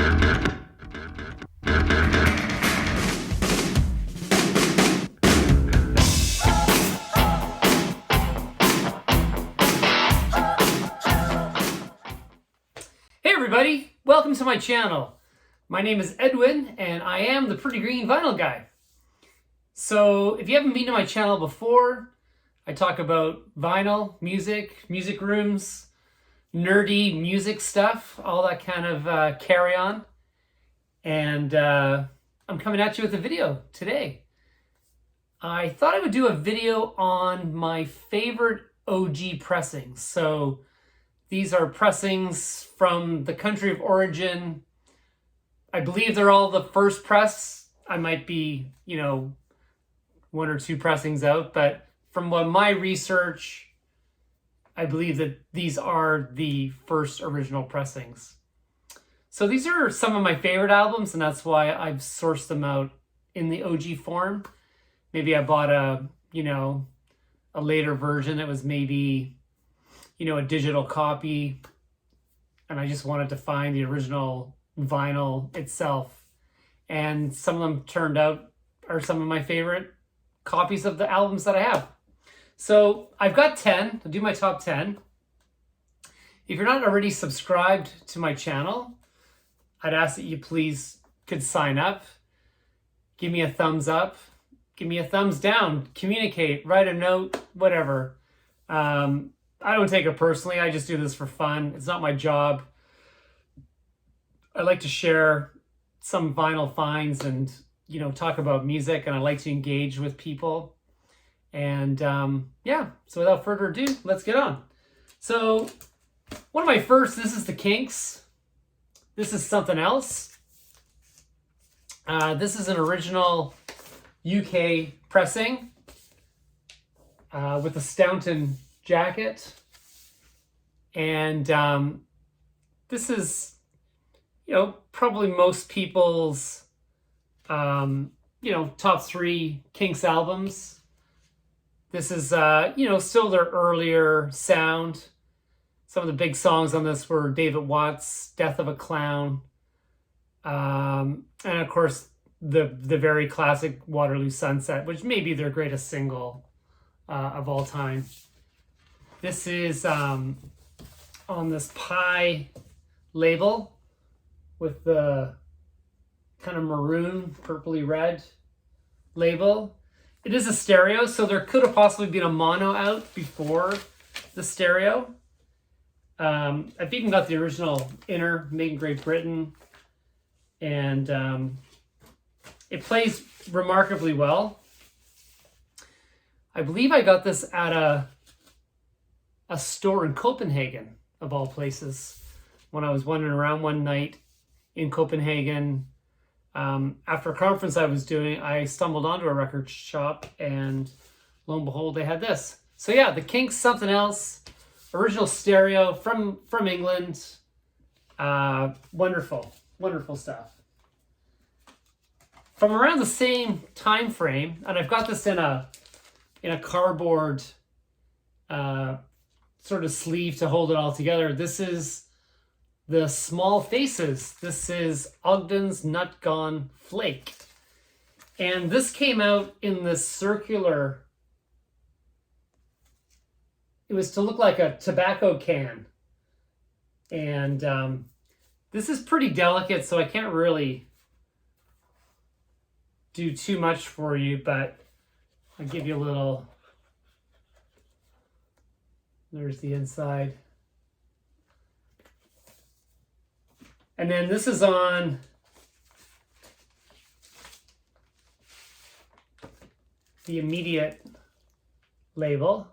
Hey everybody, welcome to my channel. My name is Edwin and I am the Pretty Green Vinyl Guy. So if you haven't been to my channel before, I talk about vinyl, music rooms, nerdy music stuff, all that kind of carry on. And I'm coming at you with a video today. I thought I would do a video on my favorite OG pressings. So these are pressings from the country of origin. I believe they're all the first press. I might be, one or two pressings out, but from my research, I believe that these are the first original pressings. So these are some of my favorite albums, and that's why I've sourced them out in the OG form. Maybe I bought a later version that was maybe a digital copy, and I just wanted to find the original vinyl itself. And some of them turned out are some of my favorite copies of the albums that I have. So I've got 10. I'll do my top 10. If you're not already subscribed to my channel, I'd ask that you please could sign up. Give me a thumbs up. Give me a thumbs down. Communicate. Write a note. Whatever. I don't take it personally. I just do this for fun. It's not my job. I like to share some vinyl finds and, talk about music, and I like to engage with people. And yeah, so without further ado, let's get on. So one of my first, this is the Kinks. This is Something Else. This is an original UK pressing with a Staunton jacket, and this is probably most people's top 3 Kinks albums. This is still their earlier sound. Some of the big songs on this were David Watts' Death of a Clown, and of course the very classic Waterloo Sunset, which may be their greatest single of all time. This is on this pie label with the kind of maroon, purpley red label. It is a stereo, so there could have possibly been a mono out before the stereo. I've even got the original inner, made in Great Britain, and it plays remarkably well. I believe I got this at a store in Copenhagen, of all places, when I was wandering around one night in Copenhagen. After a conference I was doing, I stumbled onto a record shop, and lo and behold, they had this. So yeah, the Kinks, Something Else, original stereo from England. Wonderful stuff. From around the same time frame, and I've got this in a cardboard sort of sleeve to hold it all together. This is the Small Faces. This is Ogden's Nut Gone Flake. And this came out in this circular, it was to look like a tobacco can. And this is pretty delicate, so I can't really do too much for you, but I'll give you a little. There's the inside. And then this is on the immediate label.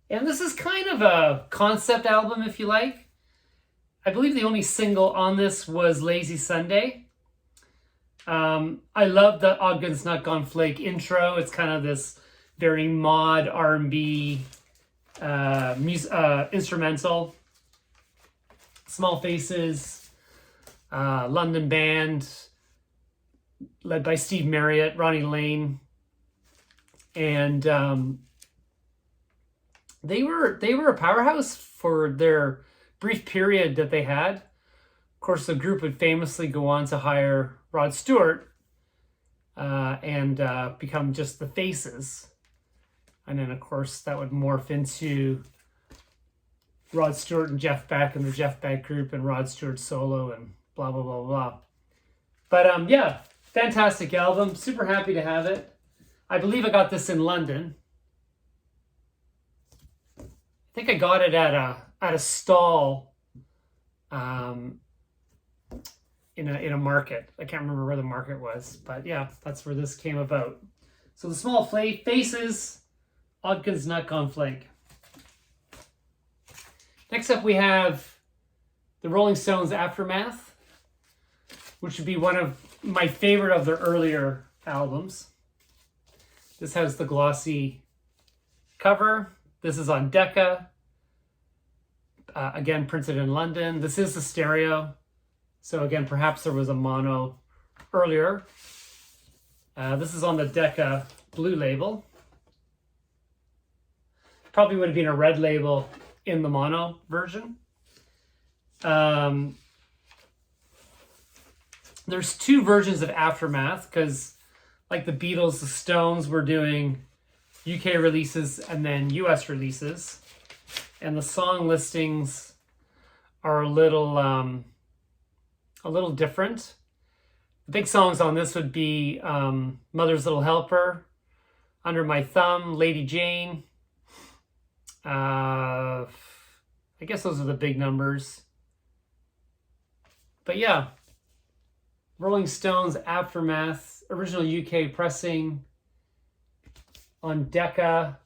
And this is kind of a concept album, if you like. I believe the only single on this was Lazy Sunday. I love the Ogden's Nut Gone Flake intro. It's kind of this very mod R&B instrumental. Small Faces, London band, led by Steve Marriott, Ronnie Lane, and they were a powerhouse for their brief period that they had. Of course, the group would famously go on to hire Rod Stewart and become just the Faces. And then, of course, that would morph into Rod Stewart and Jeff Beck and the Jeff Beck group and Rod Stewart solo and blah, blah, blah, blah. But yeah, fantastic album. Super happy to have it. I believe I got this in London. I think I got it at a stall in a market. I can't remember where the market was, but yeah, that's where this came about. So the Small Faces, Ogden's Nut Gone Flake. Next up we have the Rolling Stones' Aftermath, which would be one of my favorite of their earlier albums. This has the glossy cover. This is on Decca. Again, printed in London. This is the stereo. So again, perhaps there was a mono earlier. This is on the Decca blue label. Probably would have been a red label in the mono version. There's two versions of Aftermath because, like the Beatles, the Stones were doing UK releases and then US releases. And the song listings are a little different. The big songs on this would be Mother's Little Helper, Under My Thumb, Lady Jane. I guess those are the big numbers. But yeah, Rolling Stones Aftermath, original UK pressing on Decca.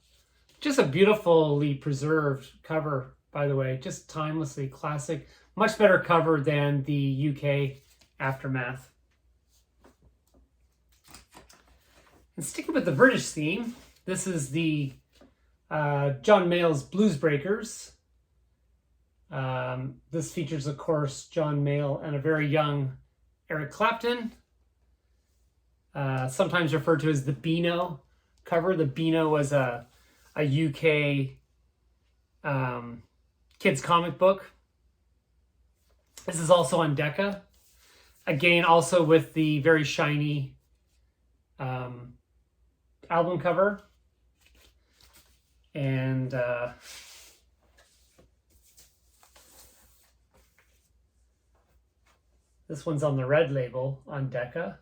Just a beautifully preserved cover, by the way. Just timelessly classic. Much better cover than the UK Aftermath. And sticking with the British theme, this is the John Mayall's Blues Breakers. This features, of course, John Mayall and a very young Eric Clapton. Sometimes referred to as the Beano cover. The Beano was a UK kids comic book. This is also on Decca. Again, also with the very shiny album cover. And this one's on the red label on Decca.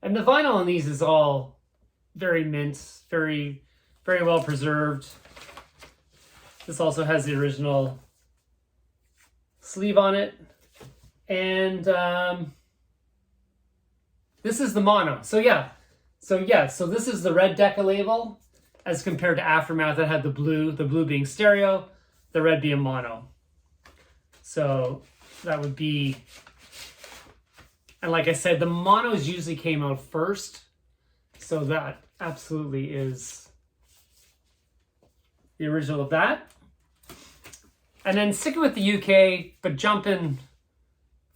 And the vinyl on these is all very mint, very, very well preserved. This also has the original sleeve on it. And this is the mono. So this is the red Decca label as compared to Aftermath that had the blue being stereo, the red being mono. So that would be, and like I said, the monos usually came out first. So that absolutely is the original of that. And then sticking with the UK, but jumping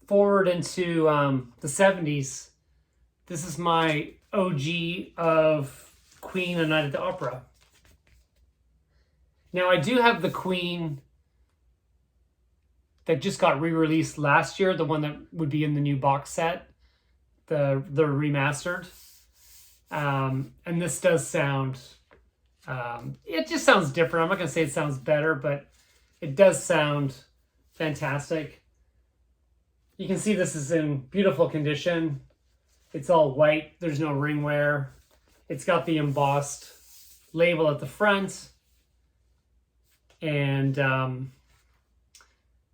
forward into the 70s, this is my OG of Queen: A Night at the Opera. Now I do have the Queen that just got re-released last year, the one that would be in the new box set, the remastered. And this does sound, it just sounds different. I'm not going to say it sounds better, but it does sound fantastic. You can see this is in beautiful condition. It's all white. There's no ring wear. It's got the embossed label at the front. And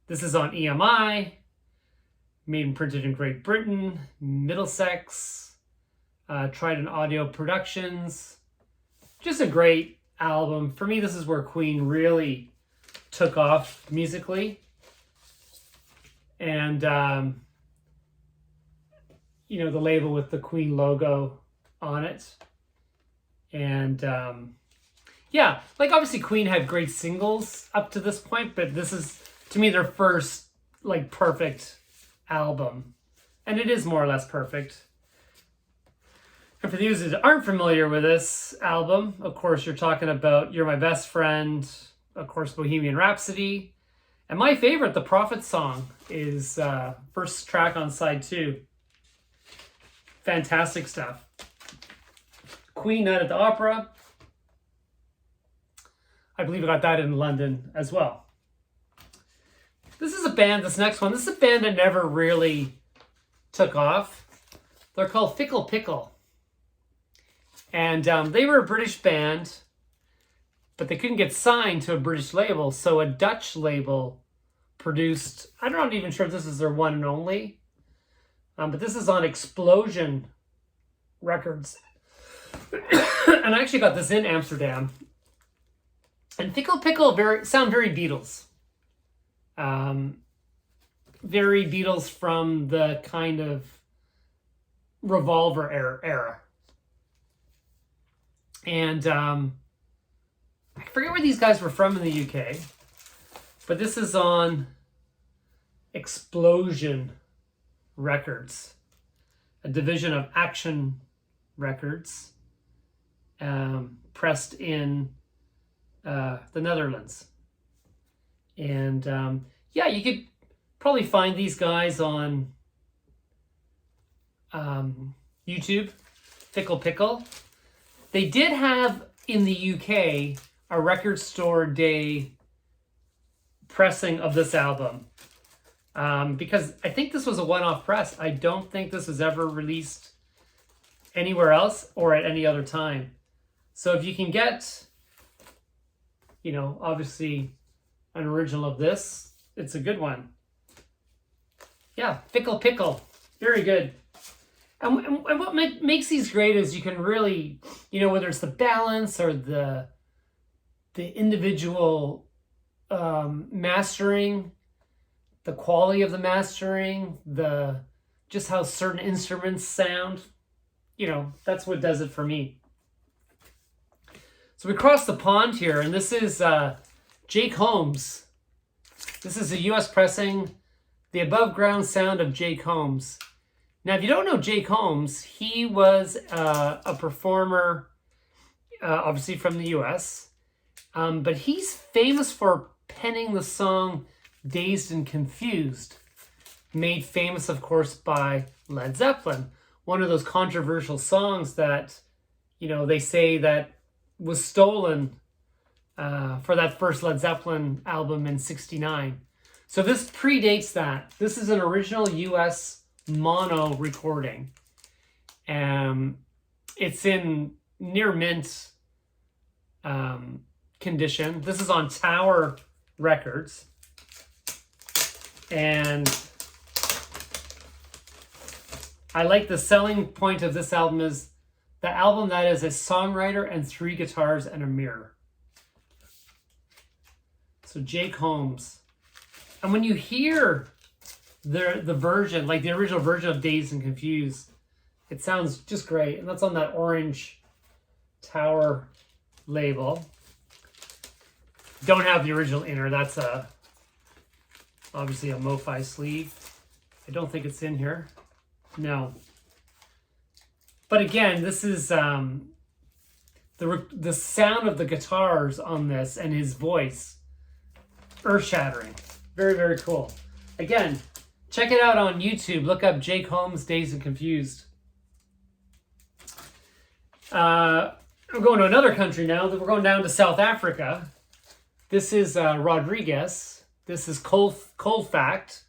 this is on EMI, made and printed in Great Britain, Middlesex, Trident Audio Productions. Just a great album. For me, this is where Queen really took off musically. And, you know, the label with the Queen logo on it. And, yeah, like obviously Queen had great singles up to this point, but this is, to me, their first, like, perfect album. And it is more or less perfect. And for those that aren't familiar with this album, of course, you're talking about You're My Best Friend, of course, Bohemian Rhapsody. And my favorite, The Prophet Song, is first track on side 2. Fantastic stuff. Queen Night at the Opera. I believe I got that in London as well. This is a band, this next one, this is a band that never really took off. They're called Fickle Pickle. And they were a British band, but they couldn't get signed to a British label, so a Dutch label produced, I'm not even sure if this is their one and only, but this is on Explosion Records. And I actually got this in Amsterdam. And Fickle Pickle sound very Beatles. Very Beatles from the kind of Revolver era. And I forget where these guys were from in the UK, but this is on Explosion Records, a division of Action Records, pressed in the Netherlands. And yeah, you could probably find these guys on YouTube, Fickle Pickle. They did have in the UK a record store day pressing of this album, because I think this was a one-off press. I don't think this was ever released anywhere else or at any other time. So if you can get, you know, obviously an original of this, it's a good one. Yeah, Fickle Pickle, very good. And what makes these great is you can really, you know, whether it's the balance or the individual mastering, the quality of the mastering, just how certain instruments sound, you know, that's what does it for me. So we crossed the pond here, and this is Jake Holmes. This is a U.S. pressing, The Above Ground Sound of Jake Holmes. Now, if you don't know Jake Holmes, he was a performer, obviously from the U.S., but he's famous for penning the song Dazed and Confused, made famous, of course, by Led Zeppelin. One of those controversial songs that, you know, they say that was stolen for that first Led Zeppelin album in '69. So this predates that. This is an original U.S. mono recording. It's in near mint condition. This is on Tower Records. And I like the selling point of this album is the album that is a songwriter and 3 guitars and a mirror. So Jake Holmes. And when you hear the version, like the original version of Dazed and Confused, it sounds just great. And that's on that orange Tower label. Don't have the original inner. That's obviously a MoFi sleeve. I don't think it's in here. No. But again, this is the sound of the guitars on this and his voice, earth-shattering. Very, very cool. Again, check it out on YouTube. Look up Jake Holmes, Dazed and Confused. We're going to another country now. We're going down to South Africa. This is Rodriguez. This is Cold Fact.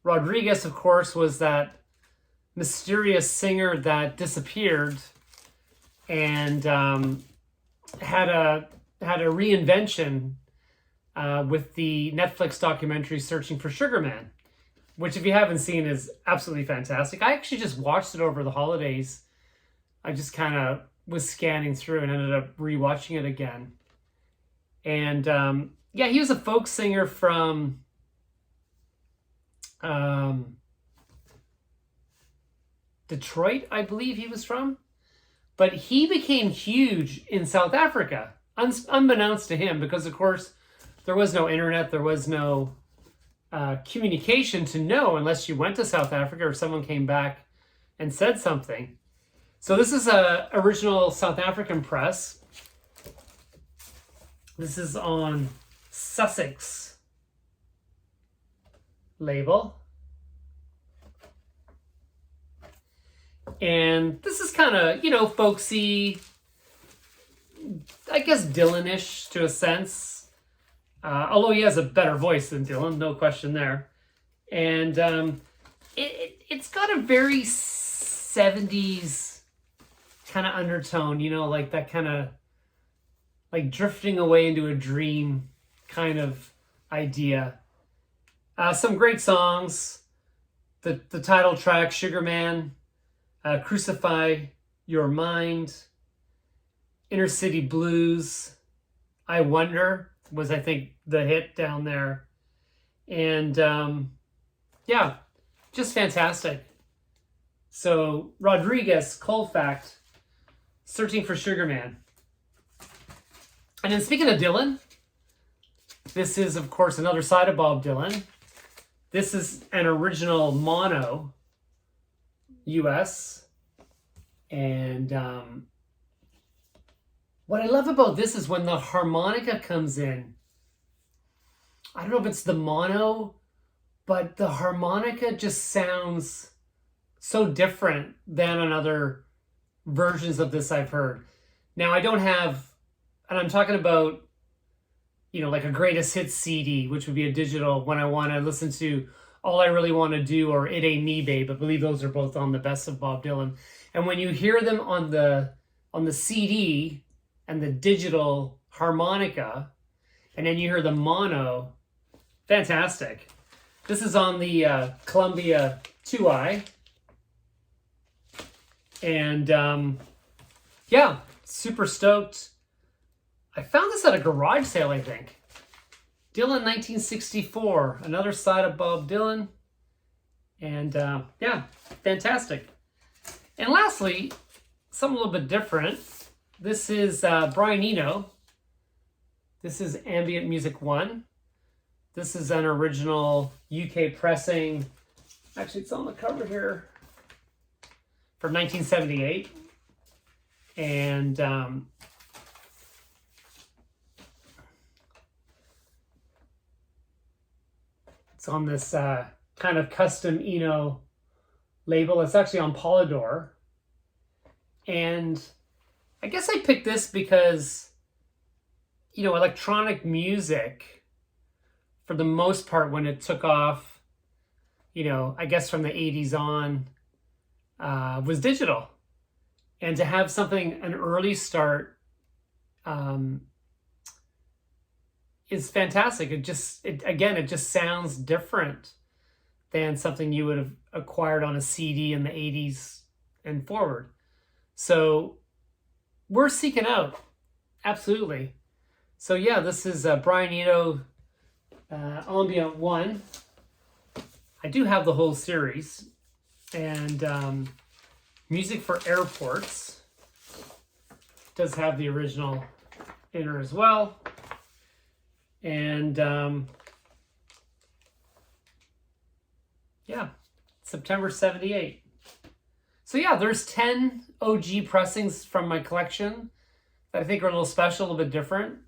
Rodriguez, of course, was that mysterious singer that disappeared and had a reinvention with the Netflix documentary Searching for Sugar Man, which if you haven't seen is absolutely fantastic. I actually just watched it over the holidays. I just kind of was scanning through and ended up rewatching it again. And yeah, he was a folk singer from Detroit, I believe he was from. But he became huge in South Africa, unbeknownst to him, because of course there was no internet, there was no communication to know unless you went to South Africa or someone came back and said something. So this is a original South African press. This is on Sussex label. And this is kind of, you know, folksy, I guess Dylan-ish to a sense. Although he has a better voice than Dylan, no question there. And it's got a very 70s kind of undertone, you know, like that kind of like drifting away into a dream kind of idea. Some great songs. The title track, Sugar Man, Crucify Your Mind, Inner City Blues, I Wonder was, I think, the hit down there. And yeah, just fantastic. So Rodriguez, Colfax, Searching for Sugar Man. And then speaking of Dylan, this is, of course, another side of Bob Dylan. This is an original mono US. And what I love about this is when the harmonica comes in. I don't know if it's the mono, but the harmonica just sounds so different than on other versions of this I've heard. Now, I don't have, and I'm talking about, you know, like a greatest hits CD, which would be a digital when I want to listen to All I Really Want to Do or It Ain't Me, Babe. I believe those are both on the Best of Bob Dylan. And when you hear them on the CD and the digital harmonica, and then you hear the mono, fantastic. This is on the Columbia 2i. And yeah, super stoked. I found this at a garage sale, I think. Dylan 1964, another side of Bob Dylan. And yeah, fantastic. And lastly, something a little bit different. This is Brian Eno. This is Ambient Music 1. This is an original UK pressing. Actually, it's on the cover here. From 1978. And it's on this kind of custom Eno label. It's actually on Polydor. And I guess I picked this because, you know, electronic music, for the most part, when it took off, you know, I guess from the 80s on, was digital. And to have something, an early start, is fantastic. It just sounds different than something you would have acquired on a CD in the 80s and forward. So we're seeking out, absolutely. So yeah, this is Brian Eno Ambient 1. I do have the whole series. And Music for Airports does have the original inner as well. And yeah, September 78. So yeah, there's 10 OG pressings from my collection that I think are a little special, a little bit different.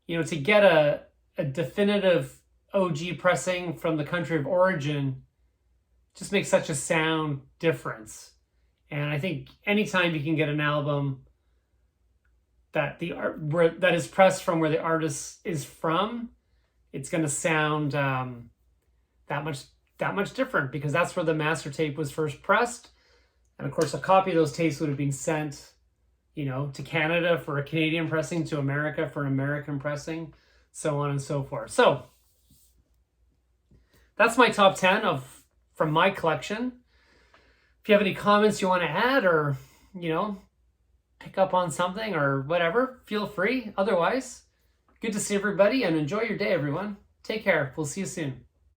You know, to get a definitive OG pressing from the country of origin just makes such a sound difference. And I think anytime you can get an album that that is pressed from where the artist is from, it's going to sound that much different, because that's where the master tape was first pressed. And of course, a copy of those tapes would have been sent, you know, to Canada for a Canadian pressing, to America for an American pressing, so on and so forth. So that's my top 10 from my collection. If you have any comments you want to add, or, you know, pick up on something or whatever, feel free. Otherwise, good to see everybody, and enjoy your day, everyone. Take care. We'll see you soon.